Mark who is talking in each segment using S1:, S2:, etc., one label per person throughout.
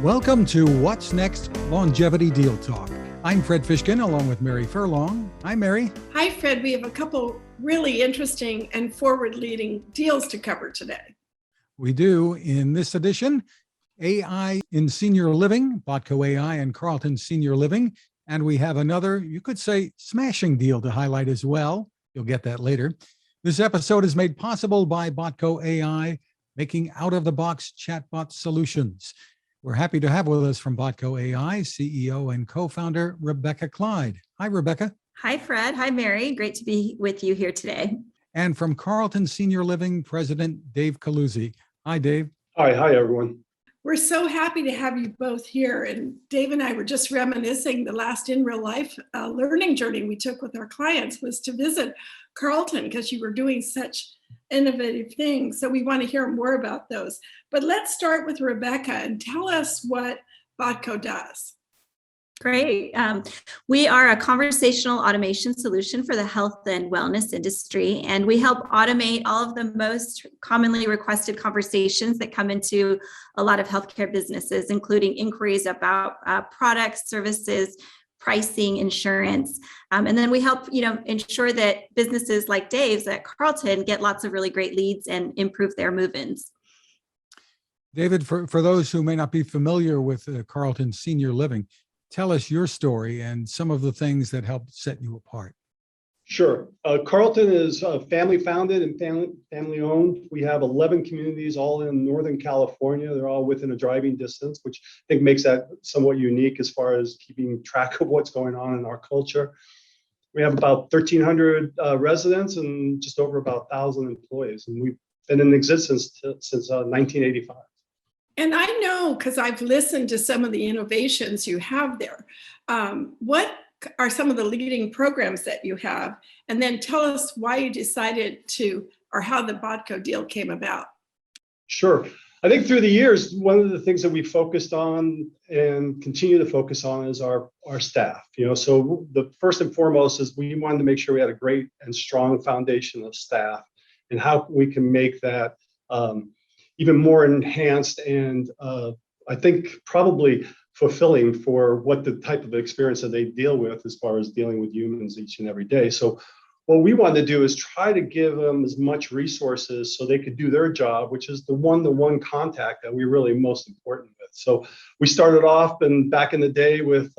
S1: Welcome to What's Next Longevity Deal Talk. I'm Fred Fishkin along with Mary Furlong. Hi, Mary.
S2: Hi, Fred. We have a couple really interesting and forward-leading deals to cover today.
S1: We do in this edition, AI in senior living, Botco.AI and Carlton Senior Living. And we have another, you could say, smashing deal to highlight as well. You'll get that later. This episode is made possible by Botco.AI, making out-of-the-box chatbot solutions. We're happy to have with us from Botco.AI, CEO and co-founder Rebecca Clyde. Hi, Rebecca.
S3: Hi, Fred. Hi, Mary. Great to be with you here today.
S1: And from Carlton Senior Living, President Dave Coluzzi. Hi, Dave.
S4: Hi, everyone.
S2: We're so happy to have you both here. And Dave and I were just reminiscing the last in real life learning journey we took with our clients was to visit Carlton because you were doing such innovative things. So we want to hear more about those. But let's start with Rebecca and tell us what Botco does.
S3: Great. We are a conversational automation solution for the health and wellness industry, and we help automate all of the most commonly requested conversations that come into a lot of healthcare businesses, including inquiries about products, services, pricing, insurance. And then we help, ensure that businesses like Dave's at Carlton get lots of really great leads and improve their move-ins.
S1: David, for those who may not be familiar with Carlton Senior Living, tell us your story and some of the things that helped set you apart.
S4: Sure. Carlton is family founded and family owned. We have 11 communities all in Northern California. They're all within a driving distance, which I think makes that somewhat unique as far as keeping track of what's going on in our culture. We have about 1,300 residents and just over about 1,000 employees. And we've been in existence since 1985.
S2: And I know, because I've listened to some of the innovations you have there, what are some of the leading programs that you have? And then tell us why you decided to, or how the Botco deal came about.
S4: Sure. I think through the years, one of the things that we focused on and continue to focus on is our staff. So the first and foremost is we wanted to make sure we had a great and strong foundation of staff and how we can make that even more enhanced and I think probably fulfilling for what the type of experience that they deal with as far as dealing with humans each and every day. So what we wanted to do is try to give them as much resources so they could do their job, which is the one-to-one contact that we're really most important with. So we started off back in the day with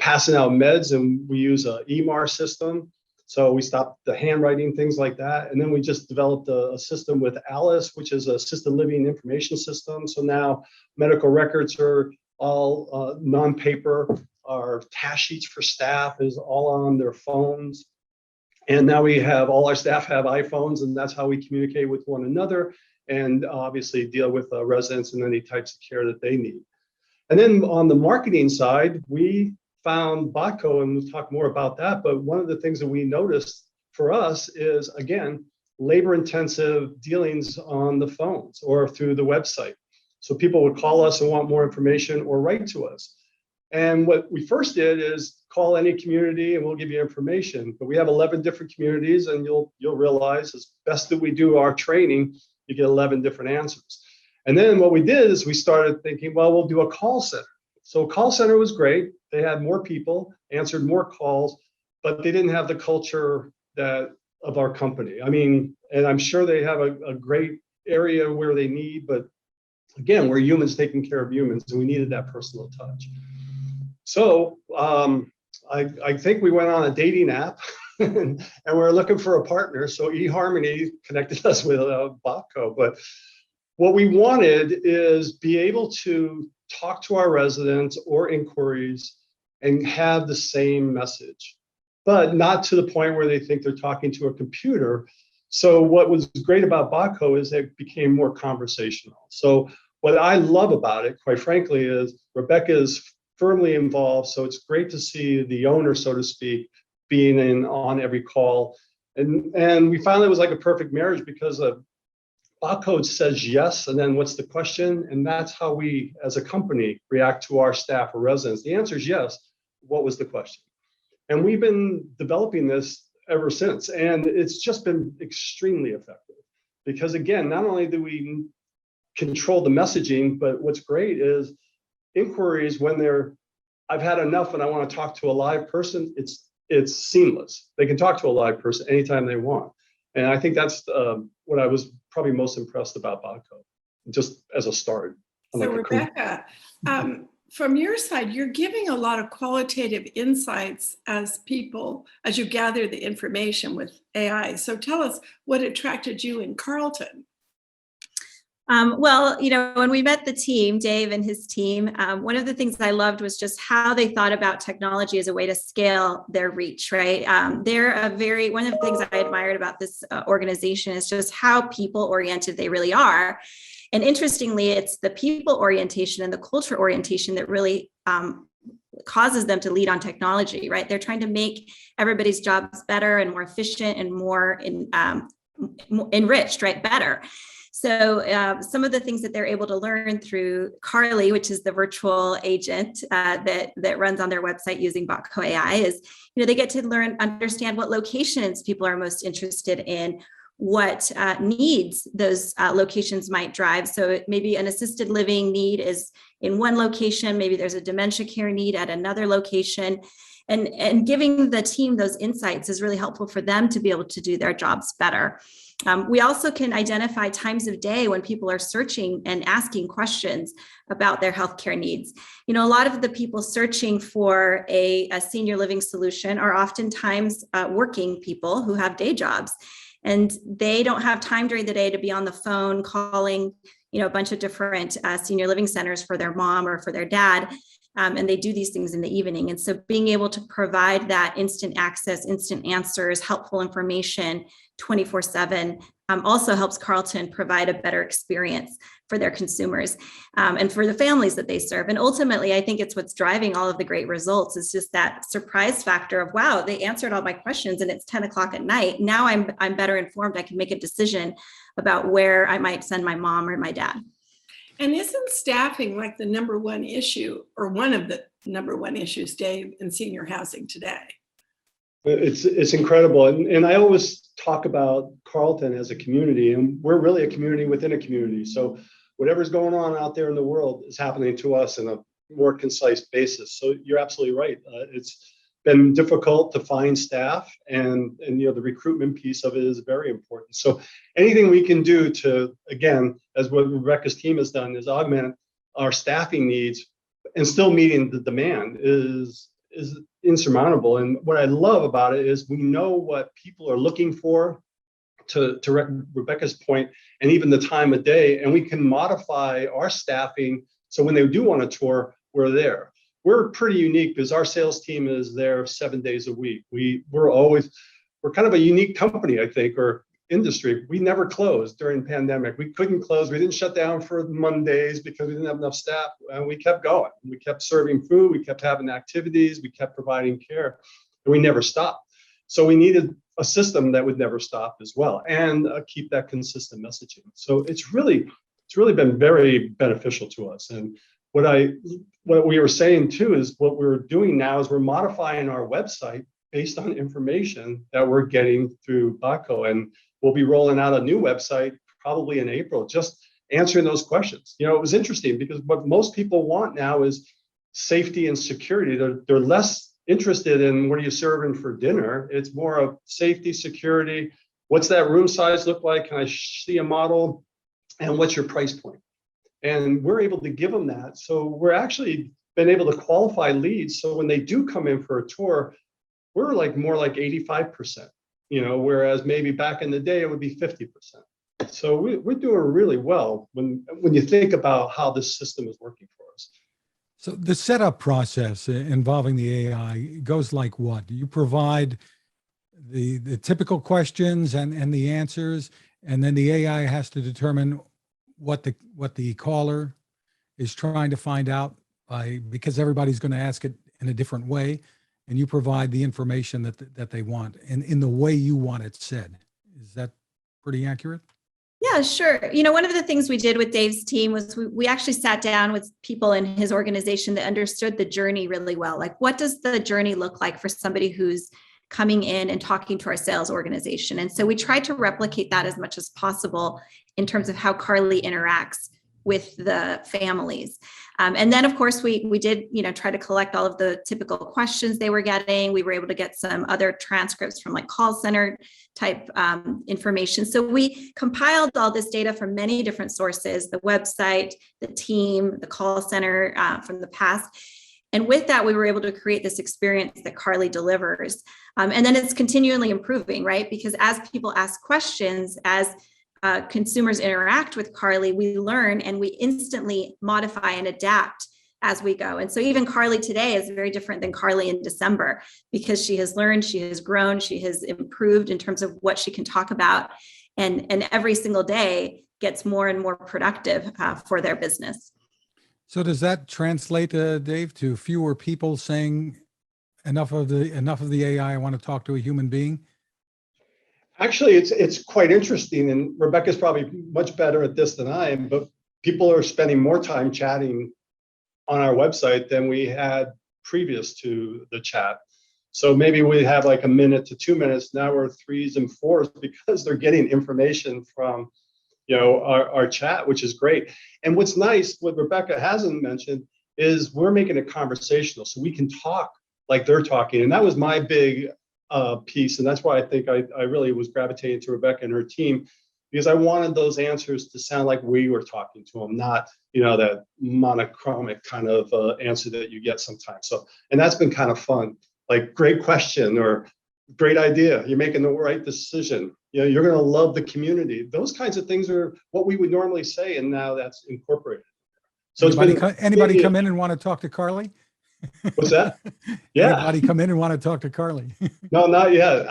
S4: passing out meds, and we use a EMR system. So we stopped the handwriting, things like that. And then we just developed a system with Alice, which is a assisted living information system. So now medical records are all non-paper. Our task sheets for staff is all on their phones. And now we have all our staff have iPhones, and that's how we communicate with one another and obviously deal with residents and any types of care that they need. And then on the marketing side, we found Botco, and we'll talk more about that. But one of the things that we noticed for us is, again, labor-intensive dealings on the phones or through the website. So people would call us and want more information or write to us. And what we first did is call any community and we'll give you information. But we have 11 different communities, and you'll realize as best that we do our training, you get 11 different answers. And then what we did is we started thinking, well, we'll do a call center. So call center was great. They had more people, answered more calls, but they didn't have the culture of our company. I mean, and I'm sure they have a great area where they need, but again, we're humans taking care of humans, and we needed that personal touch. So I think we went on a dating app and we were looking for a partner. So eHarmony connected us with Botco. But what we wanted is be able to talk to our residents or inquiries and have the same message, but not to the point where they think they're talking to a computer. So what was great about Botco is it became more conversational. So what I love about it, quite frankly, is Rebecca is firmly involved. So it's great to see the owner, so to speak, being on every call. And we found it was like a perfect marriage because Botco says yes, and then what's the question? And that's how we, as a company, react to our staff or residents. The answer is yes. What was the question? And we've been developing this ever since, and it's just been extremely effective. Because again, not only do we control the messaging, but what's great is inquiries when I've had enough and I want to talk to a live person, it's seamless. They can talk to a live person anytime they want. And I think that's what I was probably most impressed about Botco, just as a start.
S2: So Rebecca, from your side, you're giving a lot of qualitative insights as you gather the information with AI. So tell us what attracted you in Carlton.
S3: Well, when we met the team, Dave and his team, one of the things I loved was just how they thought about technology as a way to scale their reach, right? One of the things I admired about this organization is just how people-oriented they really are. And interestingly, it's the people orientation and the culture orientation that really causes them to lead on technology, right? They're trying to make everybody's jobs better and more efficient and more enriched, right? Better. So some of the things that they're able to learn through Carly, which is the virtual agent that runs on their website using Botco.AI, is they get to understand what locations people are most interested in, what needs those locations might drive. So maybe an assisted living need is in one location, maybe there's a dementia care need at another location. And giving the team those insights is really helpful for them to be able to do their jobs better. We also can identify times of day when people are searching and asking questions about their healthcare needs. A lot of the people searching for a senior living solution are oftentimes working people who have day jobs, and they don't have time during the day to be on the phone calling, a bunch of different senior living centers for their mom or for their dad. And they do these things in the evening. And so being able to provide that instant access, instant answers, helpful information 24/7 also helps Carlton provide a better experience for their consumers and for the families that they serve. And ultimately, I think it's what's driving all of the great results is just that surprise factor of, wow, they answered all my questions and it's 10 o'clock at night. Now I'm better informed. I can make a decision about where I might send my mom or my dad.
S2: And isn't staffing like the number one issue or one of the number one issues, Dave, in senior housing today?
S4: It's incredible. And I always talk about Carlton as a community, and we're really a community within a community. So whatever's going on out there in the world is happening to us in a more concise basis. So you're absolutely right. It's been difficult to find staff, and the recruitment piece of it is very important. So anything we can do to, again, as what Rebecca's team has done, is augment our staffing needs and still meeting the demand is insurmountable. And what I love about it is we know what people are looking for, to Rebecca's point, and even the time of day, and we can modify our staffing so when they do want a tour, we're there. We're pretty unique because our sales team is there 7 days a week. We're kind of a unique company, I think, or industry. We never closed during the pandemic. We couldn't close. We didn't shut down for Mondays because we didn't have enough staff, and we kept going. We kept serving food. We kept having activities. We kept providing care, and we never stopped. So we needed a system that would never stop as well, and keep that consistent messaging. So it's really been very beneficial to us. And what we were saying too is what we're doing now is we're modifying our website based on information that we're getting through Botco, and we'll be rolling out a new website probably in April, just answering those questions. It was interesting because what most people want now is safety and security. They're less interested in what are you serving for dinner. It's more of safety, security. What's that room size look like? Can I see a model? And what's your price point? And we're able to give them that. So we're actually been able to qualify leads. So when they do come in for a tour, we're more like 85%, whereas maybe back in the day it would be 50%. So we're doing really well when you think about how this system is working for us.
S1: So the setup process involving the AI goes like what? You provide the typical questions and the answers, and then the AI has to determine what the caller is trying to find out because everybody's going to ask it in a different way, and you provide the information that they want and in the way you want it said. Is that pretty accurate?
S3: Yeah, sure. One of the things we did with Dave's team was we actually sat down with people in his organization that understood the journey really well. Like, what does the journey look like for somebody who's coming in and talking to our sales organization? And so we tried to replicate that as much as possible in terms of how Carly interacts with the families. And then, of course, we did, try to collect all of the typical questions they were getting. We were able to get some other transcripts from like call center type information. So we compiled all this data from many different sources, the website, the team, the call center from the past. And with that, we were able to create this experience that Carly delivers. And then it's continually improving, right? Because as people ask questions, as consumers interact with Carly, we learn and we instantly modify and adapt as we go. And so even Carly today is very different than Carly in December, because she has learned, she has grown, she has improved in terms of what she can talk about. And every single day gets more and more productive for their business.
S1: So does that translate, Dave, to fewer people saying enough of the AI, I want to talk to a human being?
S4: Actually, it's quite interesting, and Rebecca's probably much better at this than I am, but people are spending more time chatting on our website than we had previous to the chat. So maybe we have like a minute to 2 minutes. Now we're 3s and 4s because they're getting information from, our chat, which is great. And what's nice, what Rebecca hasn't mentioned, is we're making it conversational, so we can talk like they're talking. And that was my big piece, and that's why I think I really was gravitating to Rebecca and her team, because I wanted those answers to sound like we were talking to them, not that monochromatic kind of answer that you get sometimes. So, and that's been kind of fun. Like, great question or great idea. You're making the right decision. You're going to love the community. Those kinds of things are what we would normally say, and now that's incorporated. So
S1: anybody come in and want to talk to Carly?
S4: What's that? Yeah.
S1: Anybody come in and want to talk to Carly?
S4: No, not yet.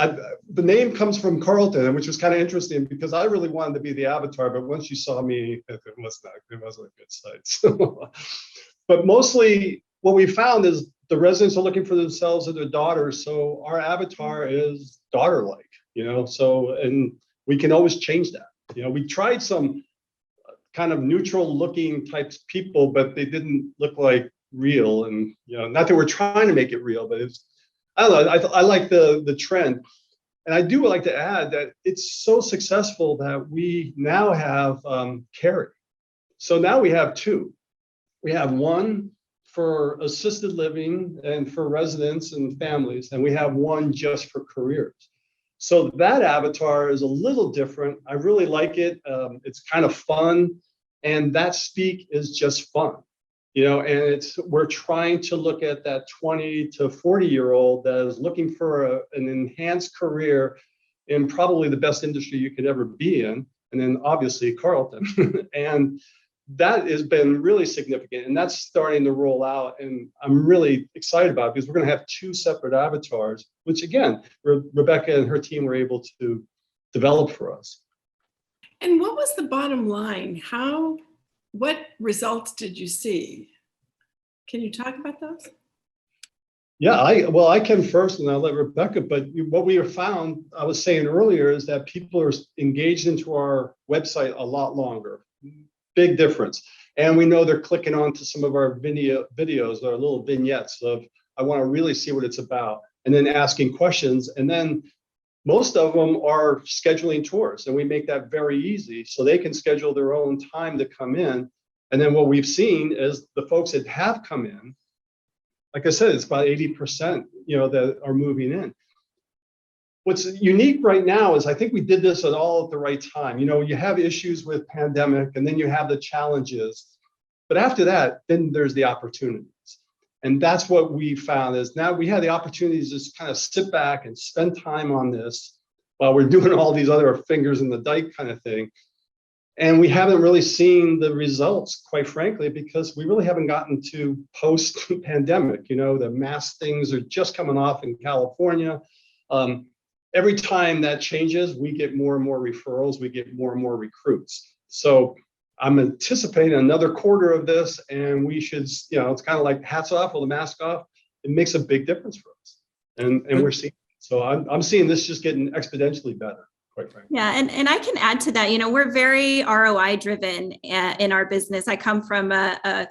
S4: The name comes from Carlton, which was kind of interesting because I really wanted to be the avatar, but once you saw me, it wasn't a good sight. So, but mostly what we found is the residents are looking for themselves and their daughters. So our avatar is daughter-like, so, and we can always change that. We tried some kind of neutral looking types people, but they didn't look like real. And, not that we're trying to make it real, but I don't know. I like the trend. And I do like to add that it's so successful that we now have Carrie. So now we have 2. We have one for assisted living and for residents and families, and we have one just for careers. So that avatar is a little different. I really like it. It's kind of fun, and that speak is just fun, and we're trying to look at that 20 to 40-year-old that is looking for an enhanced career in probably the best industry you could ever be in, and then obviously Carlton. And that has been really significant, and that's starting to roll out, and I'm really excited about it because we're going to have 2 separate avatars, which again, Rebecca and her team were able to develop for us.
S2: And what was the bottom line? What results did you see? Can you talk about those?
S4: Yeah, I can first, and I'll let Rebecca. But what we have found, I was saying earlier, is that people are engaged into our website a lot longer. Big difference. And we know they're clicking on to some of our videos or little vignettes of, I want to really see what it's about, and then asking questions. And then most of them are scheduling tours, and we make that very easy so they can schedule their own time to come in. And then what we've seen is the folks that have come in, like I said, it's about 80%, that are moving in. What's unique right now is I think we did this at the right time. You have issues with pandemic, and then you have the challenges. But after that, then there's the opportunities. And that's what we found is now we have the opportunities to just kind of sit back and spend time on this while we're doing all these other fingers in the dike kind of thing. And we haven't really seen the results, quite frankly, because we really haven't gotten to post-pandemic. The mask things are just coming off in California. Every time that changes, we get more and more referrals, we get more and more recruits. So I'm anticipating another quarter of this, and we should, it's kind of like hats off with the mask off. It makes a big difference for us. And we're seeing, so I'm seeing this just getting exponentially better, quite frankly.
S3: Yeah, and I can add to that, we're very ROI driven in our business. I come from a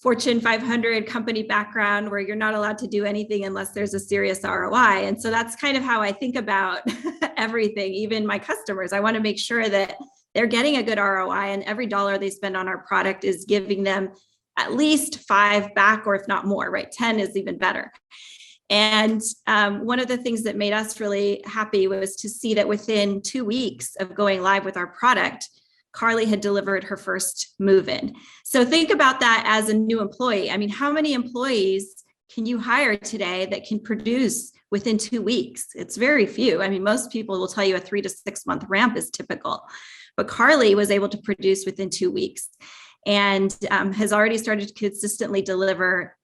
S3: Fortune 500 company background where you're not allowed to do anything unless there's a serious ROI. And so that's kind of how I think about everything, even my customers. I want to make sure that they're getting a good ROI, and every dollar they spend on our product is giving them at least 5 back, or if not more, right? 10 is even better. And one of the things that made us really happy was to see that within 2 weeks of going live with our product, Carly had delivered her first move-in. So think about that as a new employee. I mean, how many employees can you hire today that can produce within 2 weeks? It's very few. I mean, most people will tell you a 3 to 6 month ramp is typical, but Carly was able to produce within 2 weeks, and has already started to consistently deliver,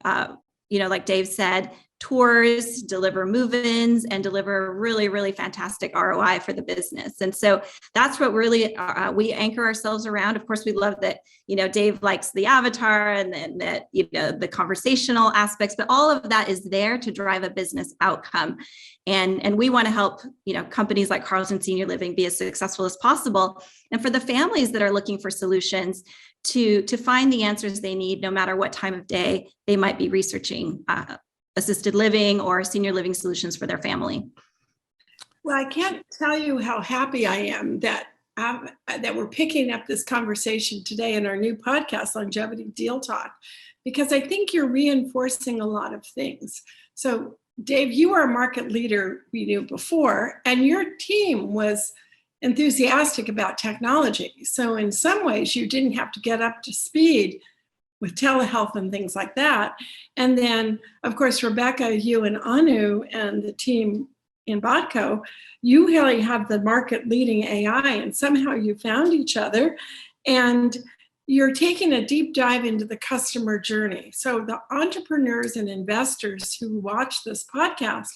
S3: like Dave said, tours, deliver move-ins, and deliver really, really fantastic ROI for the business. And so that's what really we anchor ourselves around. Of course, we love that, Dave likes the avatar and then that, the conversational aspects, but all of that is there to drive a business outcome. And we want to help, companies like Carlton Senior Living be as successful as possible. And for the families that are looking for solutions to find the answers they need, no matter what time of day they might be researching assisted living or senior living solutions for their family.
S2: Well, I can't tell you how happy I am that we're picking up this conversation today in our new podcast, Longevity Deal Talk, because I think you're reinforcing a lot of things. So, Dave, you are a market leader we knew before, and your team was enthusiastic about technology. So in some ways, you didn't have to get up to speed with telehealth and things like that. And then, of course, Rebecca, you and Anu and the team in Botco, you really have the market leading AI, and somehow you found each other, and you're taking a deep dive into the customer journey. So the entrepreneurs and investors who watch this podcast,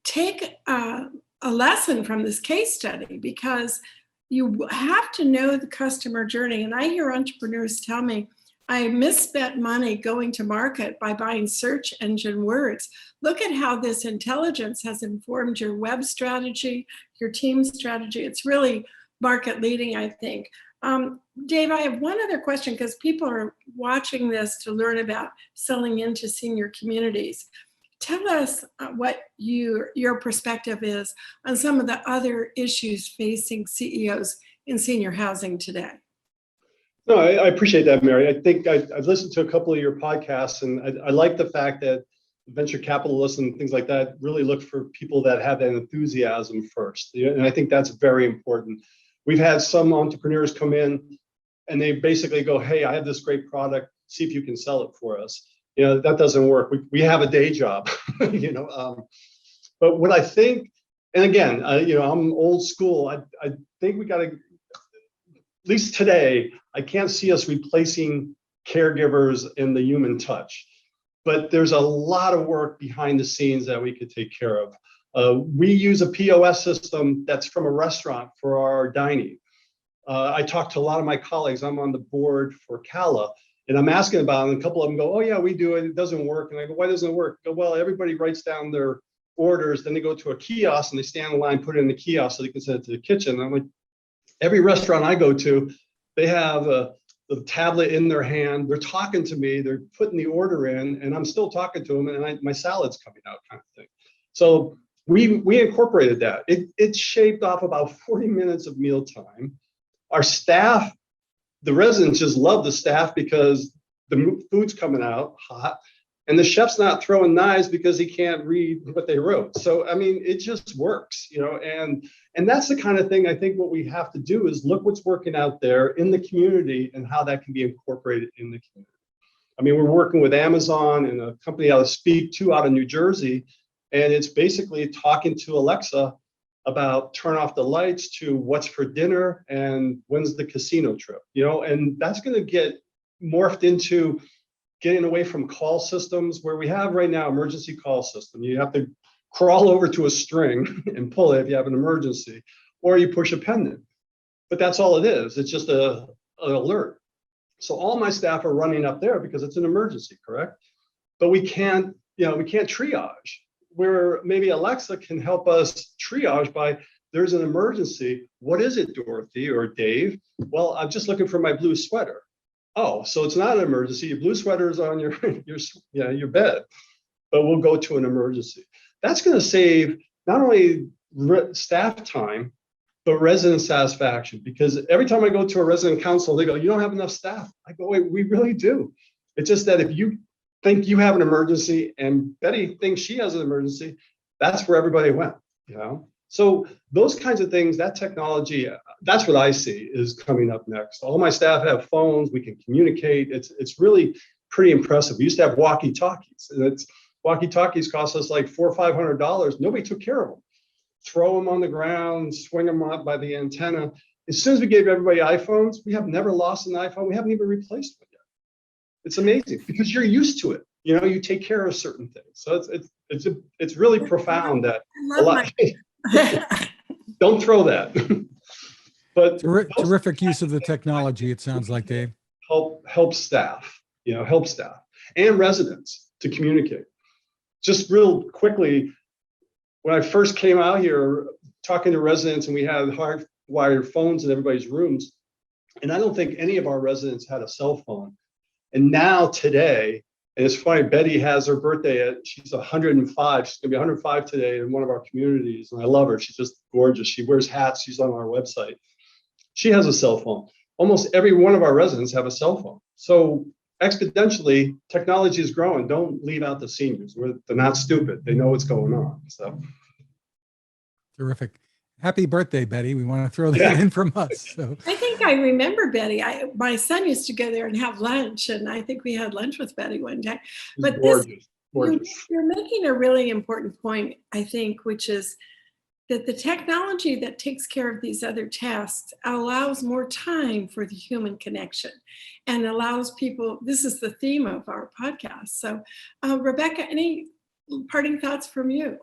S2: take a lesson from this case study, because you have to know the customer journey. And I hear entrepreneurs tell me, I misspent money going to market by buying search engine words. Look at how this intelligence has informed your web strategy, your team strategy. It's really market leading, I think. Dave, I have one other question, because people are watching this to learn about selling into senior communities. Tell us what your perspective is on some of the other issues facing CEOs in senior housing today.
S4: No, I appreciate that, Mary. I think I've listened to a couple of your podcasts, and I like the fact that venture capitalists and things like that really look for people that have that enthusiasm first. And I think that's very important. We've had some entrepreneurs come in and they basically go, hey, I have this great product, see if you can sell it for us. That doesn't work. We have a day job, but what I think, and again, I'm old school. I think we got to, at least today, I can't see us replacing caregivers and the human touch, but there's a lot of work behind the scenes that we could take care of. We use a POS system that's from a restaurant for our dining. I talk to a lot of my colleagues. I'm on the board for CALA, and I'm asking about it, and a couple of them go, oh yeah, we do it. It doesn't work. And I go, why doesn't it work? Go, well, everybody writes down their orders, then they go to a kiosk and they stand in line, put it in the kiosk so they can send it to the kitchen. And I'm like, every restaurant I go to, they have the tablet in their hand. They're talking to me. They're putting the order in, and I'm still talking to them, and my salad's coming out, kind of thing. So we incorporated that. It shaved off about 40 minutes of mealtime. Our staff, the residents just love the staff because the food's coming out hot, and the chef's not throwing knives because he can't read what they wrote. So, I mean, it just works, and that's the kind of thing I think what we have to do is look what's working out there in the community and how that can be incorporated in the community. I mean, we're working with Amazon and a company out of Speak 2 out of New Jersey, and it's basically talking to Alexa about turn off the lights to what's for dinner and when's the casino trip, and that's going to get morphed into getting away from call systems where we have right now emergency call system. You have to crawl over to a string and pull it if you have an emergency, or you push a pendant. But that's all it is. It's just an alert. So all my staff are running up there because it's an emergency, correct? But we can't triage. Where maybe Alexa can help us triage by, there's an emergency. What is it, Dorothy or Dave? Well, I'm just looking for my blue sweater. Oh, so it's not an emergency. Your blue sweater is on your bed, but we'll go to an emergency. That's going to save not only staff time, but resident satisfaction, because every time I go to a resident council, they go, "You don't have enough staff." I go, "Wait, we really do." It's just that if you think you have an emergency and Betty thinks she has an emergency, that's where everybody went, you know? So those kinds of things, that technology, that's what I see is coming up next. All my staff have phones, we can communicate. It's really pretty impressive. We used to have walkie-talkies, and walkie-talkies cost us like $400 or $500. Nobody took care of them. Throw them on the ground, swing them up by the antenna. As soon as we gave everybody iPhones, we have never lost an iPhone. We haven't even replaced one yet. It's amazing because you're used to it. You know, you take care of certain things. So it's really profound that a lot. Don't throw that. But
S1: terrific use of the technology, it sounds like, Dave.
S4: Help staff, help staff and residents to communicate. Just real quickly, when I first came out here talking to residents, and we had hardwired phones in everybody's rooms, and I don't think any of our residents had a cell phone. And now today, and it's funny, Betty has her birthday she's 105. She's gonna be 105 today in one of our communities. And I love her. She's just gorgeous. She wears hats. She's on our website. She has a cell phone. Almost every one of our residents have a cell phone. So exponentially, technology is growing. Don't leave out the seniors. They're not stupid. They know what's going on. So
S1: terrific. Happy birthday, Betty. We want to throw that in from us. So.
S2: I think I remember Betty. My son used to go there and have lunch, and I think we had lunch with Betty one day. But
S4: gorgeous.
S2: You're making a really important point, I think, which is that the technology that takes care of these other tasks allows more time for the human connection and allows people, this is the theme of our podcast. So Rebecca, any parting thoughts from you?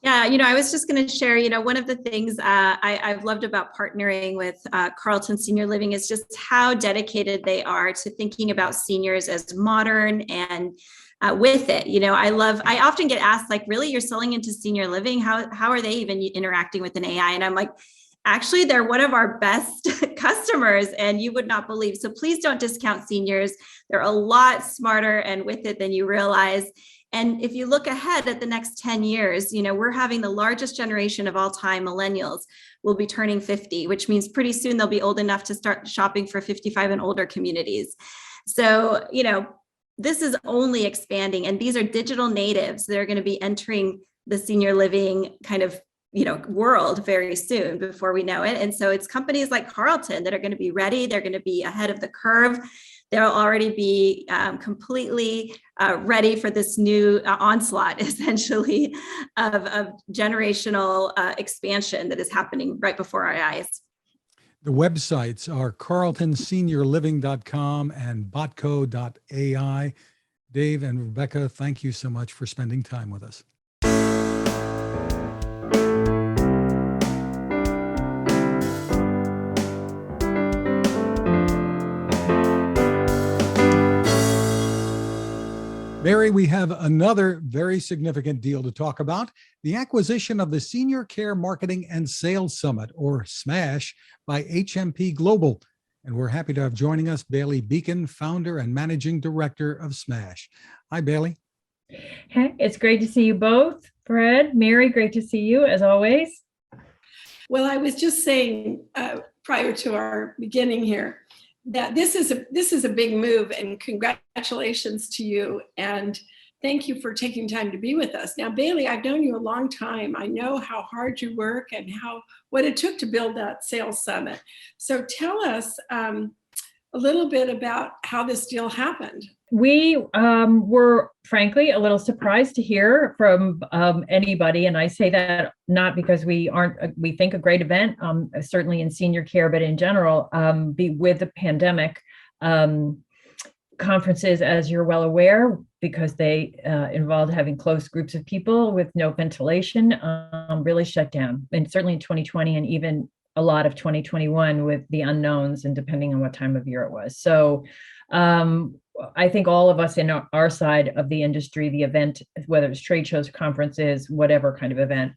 S3: Yeah, I was just going to share, one of the things I've loved about partnering with Carlton Senior Living is just how dedicated they are to thinking about seniors as modern and with it. I often get asked, like, really, you're selling into senior living? How are they even interacting with an AI? And I'm like, actually, they're one of our best customers, and you would not believe. So please don't discount seniors. They're a lot smarter and with it than you realize. And if you look ahead at the next 10 years, we're having the largest generation of all time, millennials, will be turning 50, which means pretty soon they'll be old enough to start shopping for 55 and older communities. So, this is only expanding, and these are digital natives that are going to be entering the senior living kind of, world very soon before we know it. And so it's companies like Carlton that are going to be ready. They're going to be ahead of the curve. They'll already be completely ready for this new onslaught, essentially, of generational expansion that is happening right before our eyes.
S1: The websites are carltonseniorliving.com and Botco.AI. Dave and Rebecca, thank you so much for spending time with us. Mary, we have another very significant deal to talk about, the acquisition of the Senior Care Marketing and Sales Summit, or SMASH, by HMP Global. And we're happy to have joining us Bailey Beacon, founder and managing director of SMASH. Hi, Bailey.
S5: Hey, it's great to see you both. Fred, Mary, great to see you as always.
S2: Well, I was just saying prior to our beginning here, that this is a big move, and congratulations to you, and thank you for taking time to be with us. Now, Bailey, I've known you a long time. I know how hard you work and what it took to build that sales summit. So tell us a little bit about how this deal happened.
S5: We were frankly a little surprised to hear from anybody, and I say that not because we think a great event, certainly in senior care, but in general, with the pandemic, conferences, as you're well aware, because they involved having close groups of people with no ventilation, really shut down, and certainly in 2020 and even a lot of 2021 with the unknowns and depending on what time of year it was. So I think all of us in our side of the industry, the event, whether it's trade shows, conferences, whatever kind of event,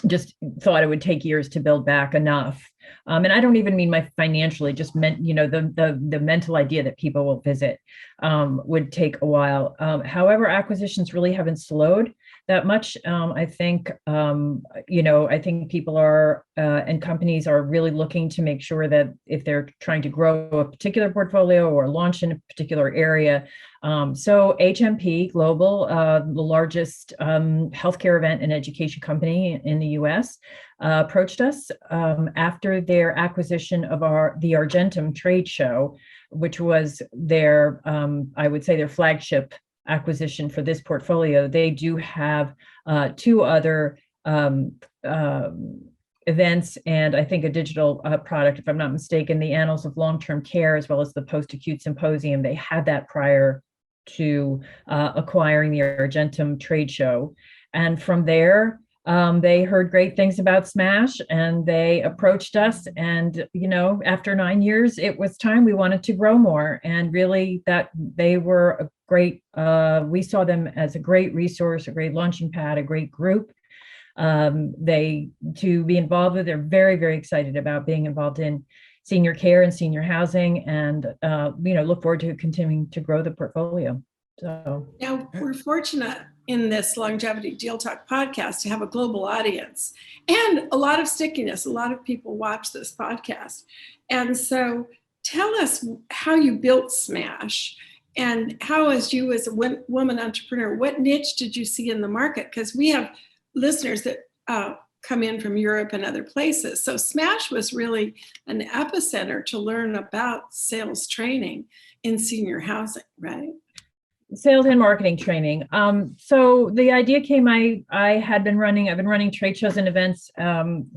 S5: just thought it would take years to build back enough And I don't even mean my financially, just meant, the mental idea that people will visit would take a while. However, acquisitions really haven't slowed that much. I think, I think people are and companies are really looking to make sure that if they're trying to grow a particular portfolio or launch in a particular area. So HMP Global, the largest healthcare event and education company in the US, approached us after their acquisition of the Argentum trade show, which was their, I would say, their flagship acquisition for this portfolio. They do have two other events and I think a digital product, if I'm not mistaken, the Annals of Long-Term Care, as well as the Post-Acute Symposium. They had that prior to acquiring the Argentum trade show. And from there, they heard great things about Smash and they approached us. And, after 9 years, it was time. We wanted to grow more. And really that they were a great, we saw them as a great resource, a great launching pad, a great group. To be involved with, they're very, very excited about being involved in senior care and senior housing and, look forward to continuing to grow the portfolio. So
S2: now we're fortunate in this Longevity Deal Talk podcast to have a global audience and a lot of stickiness. A lot of people watch this podcast. And so tell us how you built Smash and how, as a woman entrepreneur, what niche did you see in the market? Because we have listeners that come in from Europe and other places. So Smash was really an epicenter to learn about sales training in senior housing, right?
S5: Sales and marketing training. So the idea came, I've been running trade shows and events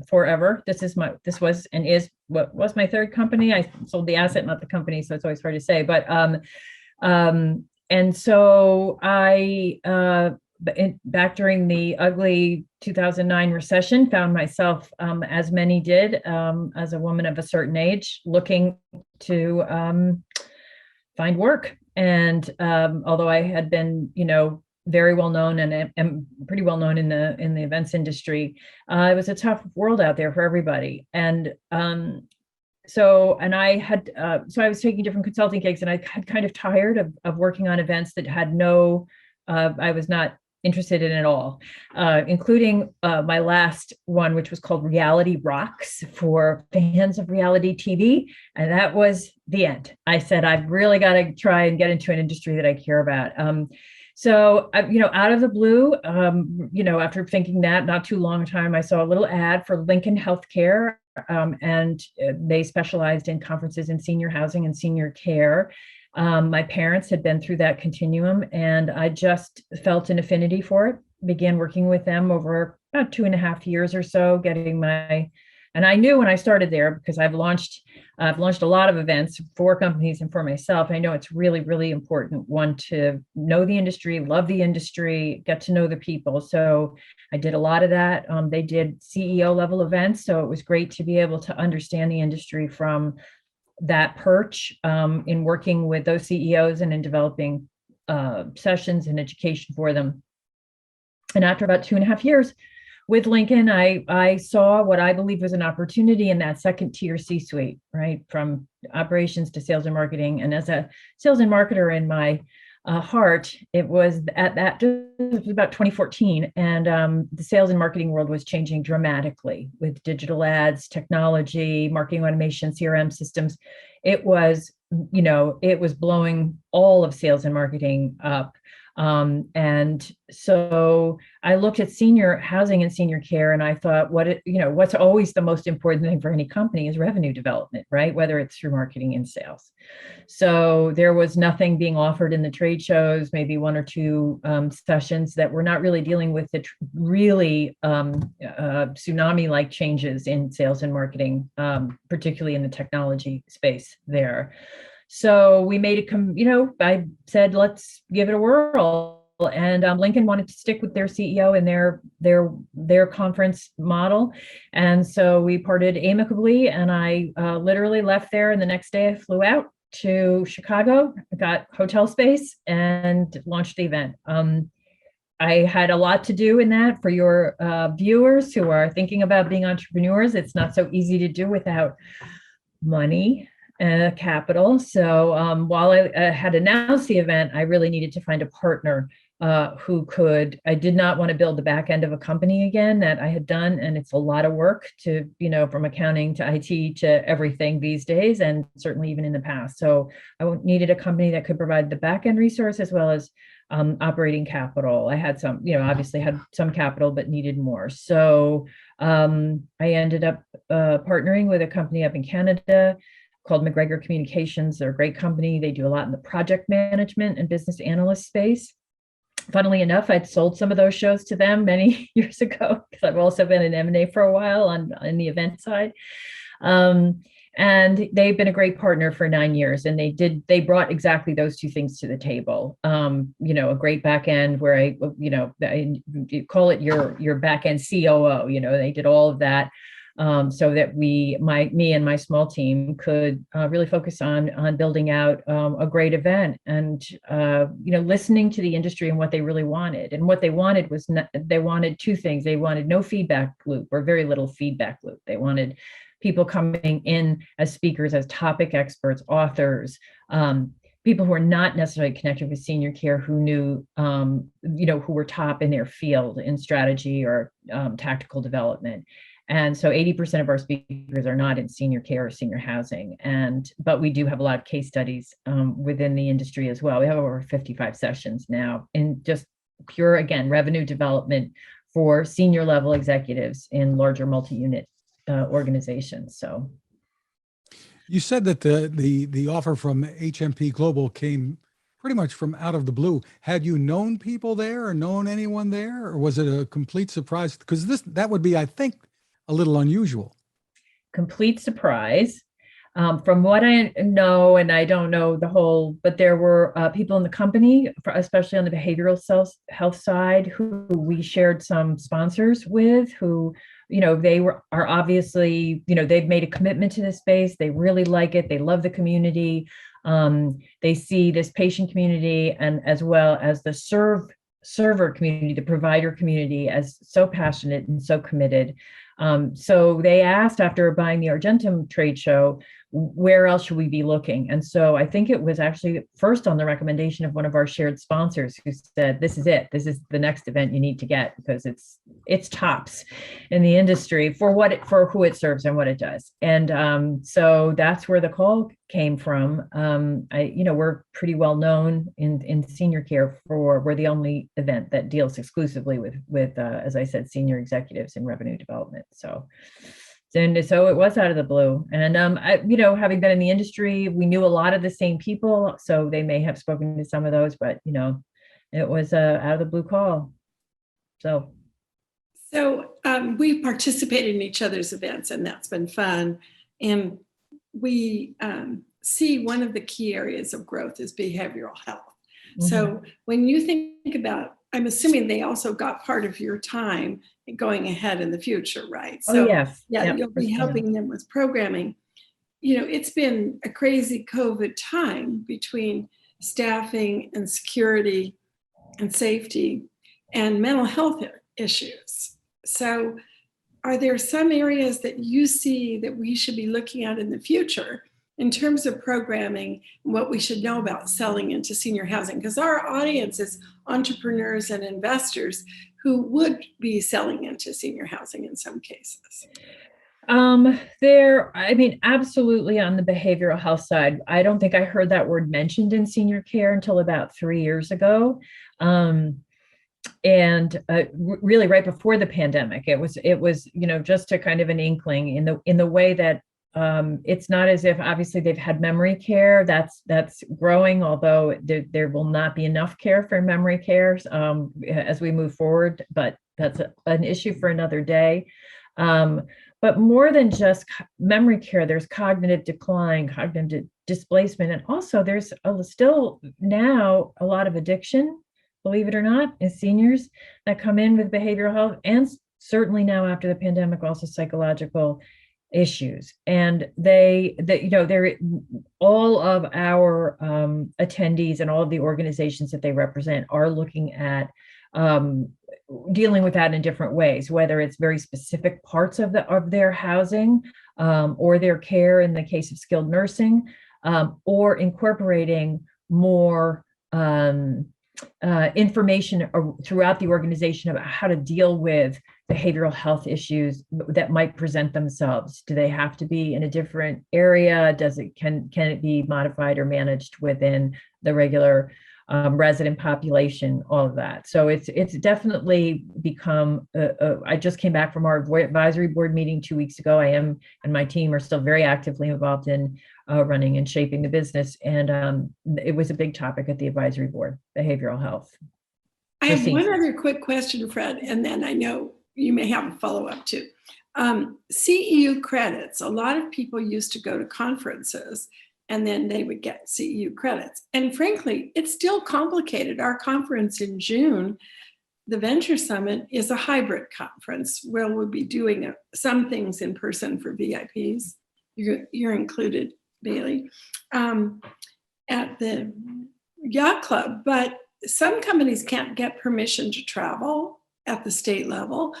S5: forever. This was and is what was my third company. I sold the asset, not the company, so it's always hard to say. But and so back during the ugly 2009 recession, found myself, as many did, as a woman of a certain age, looking to find work. And although I had been, very well known and am pretty well known in the events industry, it was a tough world out there for everybody. And so I was taking different consulting gigs, and I had kind of tired of working on events that had I was not interested in at all, including my last one, which was called Reality Rocks for fans of reality TV. And that was the end. I said, I've really got to try and get into an industry that I care about. So, out of the blue, after thinking that, not too long time, I saw a little ad for Lincoln Healthcare, and they specialized in conferences in senior housing and senior care. My parents had been through that continuum, and I just felt an affinity for it. Began working with them over about 2.5 years or so, and I knew when I started there, because I've launched a lot of events for companies and for myself. I know it's really, really important, one, to know the industry, love the industry, get to know the people. So I did a lot of that. They did CEO level events. So it was great to be able to understand the industry from that perch, in working with those CEOs and in developing sessions and education for them. And after about 2.5 years with Lincoln, I saw what I believe was an opportunity in that second tier C-suite, right? From operations to sales and marketing. And as a sales and marketer in my heart, it was about 2014. And the sales and marketing world was changing dramatically with digital ads, technology, marketing automation, CRM systems. It was blowing all of sales and marketing up. And so I looked at senior housing and senior care, and I thought, what's always the most important thing for any company is revenue development, right? Whether it's through marketing and sales. So there was nothing being offered in the trade shows, maybe 1 or 2 sessions that were not really dealing with the really tsunami-like changes in sales and marketing, particularly in the technology space there. So we made it, I said, let's give it a whirl. And Lincoln wanted to stick with their CEO and their conference model. And so we parted amicably, and I literally left there. And the next day I flew out to Chicago, got hotel space, and launched the event. I had a lot to do in that. For your viewers who are thinking about being entrepreneurs, it's not so easy to do without money and capital. So while I had announced the event, I really needed to find a partner who could. I did not want to build the back end of a company again that I had done, and it's a lot of work to, from accounting to IT to everything these days, and certainly even in the past. So I needed a company that could provide the back end resource as well as operating capital. I had some, obviously had some capital, but needed more. So I ended up partnering with a company up in Canada called McGregor Communications. They're a great company. They do a lot in the project management and business analyst space. Funnily enough, I'd sold some of those shows to them many years ago, because I've also been in M&A for a while on the event side. And they've been a great partner for 9 years. And they brought exactly those two things to the table. A great back end where you call it your back end COO, they did all of that. So that me and my small team could really focus on building out a great event, and listening to the industry and what they really wanted. And what they wanted was they wanted two things. They wanted no feedback loop, or very little feedback loop. They wanted people coming in as speakers, as topic experts, authors, people who are not necessarily connected with senior care, who knew, who were top in their field in strategy or tactical development. And so 80% of our speakers are not in senior care or senior housing. But we do have a lot of case studies within the industry as well. We have over 55 sessions now in just pure, again, revenue development for senior level executives in larger multi-unit organizations. So
S1: you said that the offer from HMP Global came pretty much from out of the blue. Had you known people there or known anyone there, or was it a complete surprise? Because that would be, I think, a little unusual.
S5: Complete surprise. From what I know, and I don't know the whole, but there were people in the company, especially on the behavioral health side, who we shared some sponsors with, who, are obviously, they've made a commitment to this space. They really like it. They love the community. They see this patient community, and as well as the server community, the provider community, as so passionate and so committed. So they asked, after buying the Argentum trade show, where else should we be looking? And so I think it was actually first on the recommendation of one of our shared sponsors, who said, this is it. This is the next event you need to get, because it's tops in the industry for who it serves and what it does. And so that's where the call came from. We're pretty well known in senior care we're the only event that deals exclusively with as I said, senior executives in revenue development. So it was out of the blue. And, having been in the industry, we knew a lot of the same people. So they may have spoken to some of those, but, it was out of the blue call. So
S2: we participated in each other's events, and that's been fun. And we see one of the key areas of growth is behavioral health. Mm-hmm. So when you think about, I'm assuming they also got part of your time going ahead in the future, right? So
S5: yes.
S2: Yeah, yep, you'll be helping them with programming. It's been a crazy COVID time between staffing and security and safety and mental health issues. So are there some areas that you see that we should be looking at in the future in terms of programming and what we should know about selling into senior housing? Because our audience is entrepreneurs and investors who would be selling into senior housing in some cases.
S5: Absolutely on the behavioral health side. I don't think I heard that word mentioned in senior care until about 3 years ago. Really right before the pandemic, it was, just a kind of an inkling in the way that it's not as if, obviously, they've had memory care that's growing, although there will not be enough care for memory care as we move forward, but that's an issue for another day. But more than just memory care, there's cognitive decline, cognitive displacement, and also there's still now a lot of addiction, believe it or not, in seniors that come in with behavioral health, and certainly now after the pandemic, also psychological issues. And all of our attendees and all of the organizations that they represent are looking at dealing with that in different ways, whether it's very specific parts of their housing or their care in the case of skilled nursing, or incorporating more information throughout the organization about how to deal with behavioral health issues that might present themselves. Do they have to be in a different area? Can it be modified or managed within the regular resident population? All of that. So it's definitely become. I just came back from our advisory board meeting 2 weeks ago. I am and my team are still very actively involved in running and shaping the business, and it was a big topic at the advisory board: behavioral health.
S2: I have one other quick question, Fred, and then I know you may have a follow-up too. CEU credits. A lot of people used to go to conferences and then they would get CEU credits. And frankly, it's still complicated. Our conference in June, the Venture Summit, is a hybrid conference where we'll be doing some things in person for VIPs. You're included, Bailey, at the Yacht Club, but some companies can't get permission to travel at the state level.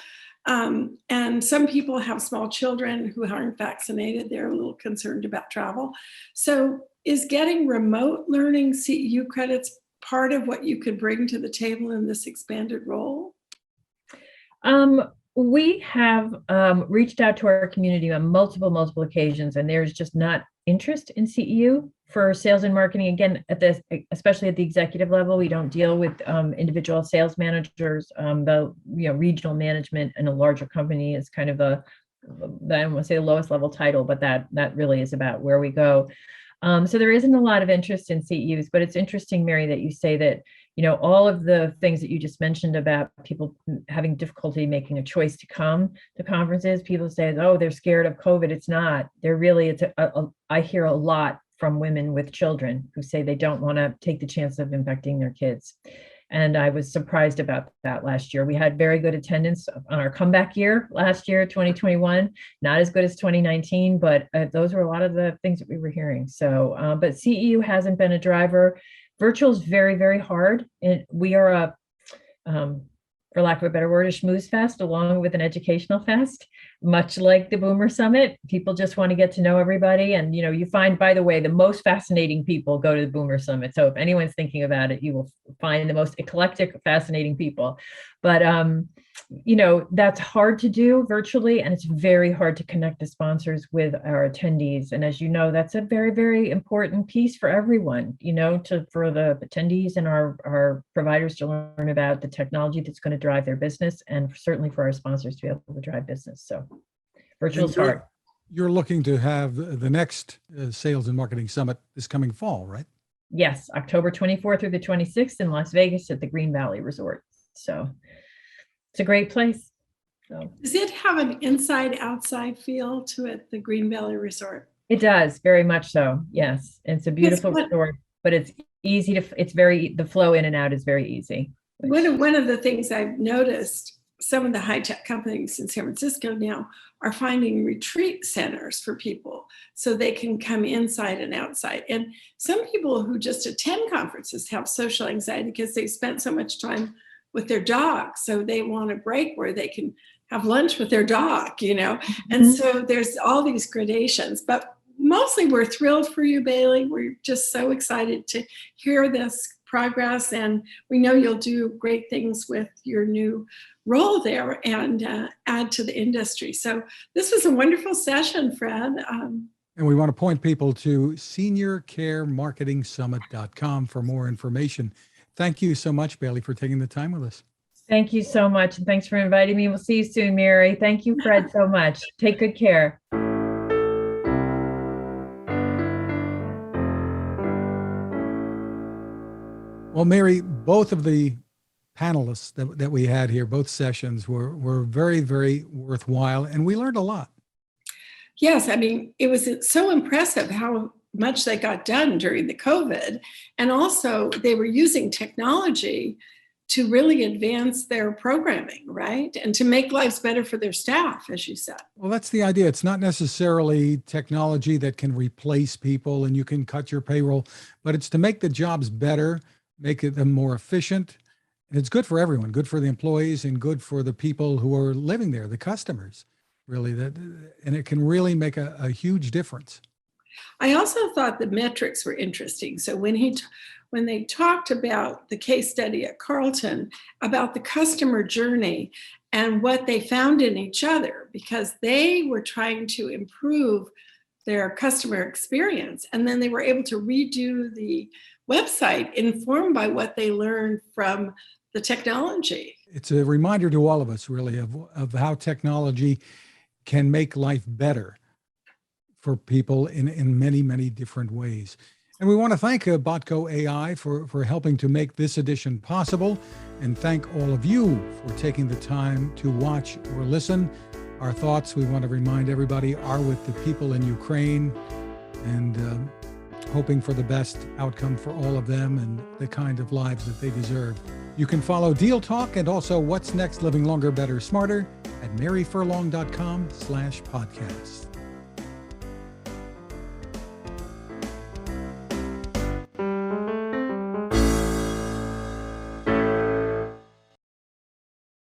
S2: And some people have small children who aren't vaccinated. They're a little concerned about travel. So is getting remote learning CEU credits part of what you could bring to the table in this expanded role?
S5: We have reached out to our community on multiple occasions, and there's just not interest in CEU for sales and marketing. Again, especially at the executive level, we don't deal with individual sales managers. The regional management in a larger company is kind of I don't want to say the lowest level title, but that really is about where we go. So there isn't a lot of interest in CEUs, but it's interesting, Mary, that you say that all of the things that you just mentioned about people having difficulty making a choice to come to conferences. People say, oh, they're scared of COVID. It's not. I hear a lot from women with children who say they don't want to take the chance of infecting their kids. And I was surprised about that last year. We had very good attendance on our comeback year last year, 2021, not as good as 2019, but those were a lot of the things that we were hearing. So, but CEU hasn't been a driver. Virtual is very, very hard. And we are for lack of a better word, a schmooze fest along with an educational fest, much like the Boomer Summit. People just want to get to know everybody. And, you find, by the way, the most fascinating people go to the Boomer Summit. So if anyone's thinking about it, you will find the most eclectic, fascinating people. But, that's hard to do virtually, and it's very hard to connect the sponsors with our attendees. And as you know, that's a very, very important piece for everyone, for the attendees and our providers to learn about the technology that's going to drive their business, and certainly for our sponsors to be able to drive business. So virtual is hard.
S1: You're looking to have the next Sales and Marketing Summit this coming fall, right?
S5: Yes, October 24th through the 26th in Las Vegas at the Green Valley Resort. So it's a great place. So
S2: does it have an inside-outside feel to it, the Green Valley Resort?
S5: It does, very much so. Yes, it's a beautiful resort, but it's easy the flow in and out is very easy.
S2: One of the things I've noticed, some of the high-tech companies in San Francisco now are finding retreat centers for people so they can come inside and outside. And some people who just attend conferences have social anxiety because they've spent so much time with their dog. So they want a break where they can have lunch with their dog, And so there's all these gradations, but mostly we're thrilled for you, Bailey. We're just so excited to hear this progress, and we know you'll do great things with your new role there and add to the industry. So this was a wonderful session, Fred.
S1: And we want to point people to seniorcaremarketingsummit.com for more information. Thank you so much, Bailey, for taking the time with us.
S5: Thank you so much. And thanks for inviting me. We'll see you soon, Mary. Thank you, Fred, so much. Take good care.
S1: Well, Mary, both of the panelists that we had here, both sessions were very, very worthwhile, and we learned a lot.
S2: Yes, it was so impressive how much they got done during the COVID. And also they were using technology to really advance their programming, right? And to make lives better for their staff, as you said.
S1: Well, that's the idea. It's not necessarily technology that can replace people and you can cut your payroll, but it's to make the jobs better, make them more efficient, And it's good for everyone, good for the employees and good for the people who are living there, the customers, really. And it can really make a huge difference.
S2: I also thought the metrics were interesting. So when they talked about the case study at Carlton, about the customer journey and what they found in each other, because they were trying to improve their customer experience. And then they were able to redo the website informed by what they learned from the technology.
S1: It's a reminder to all of us, really, of how technology can make life better for people in many, many different ways. And we want to thank Botco.AI for helping to make this edition possible, and thank all of you for taking the time to watch or listen. Our thoughts, we want to remind everybody, are with the people in Ukraine, and hoping for the best outcome for all of them and the kind of lives that they deserve. You can follow Deal Talk and also What's Next Living Longer, Better, Smarter at maryfurlong.com/podcast.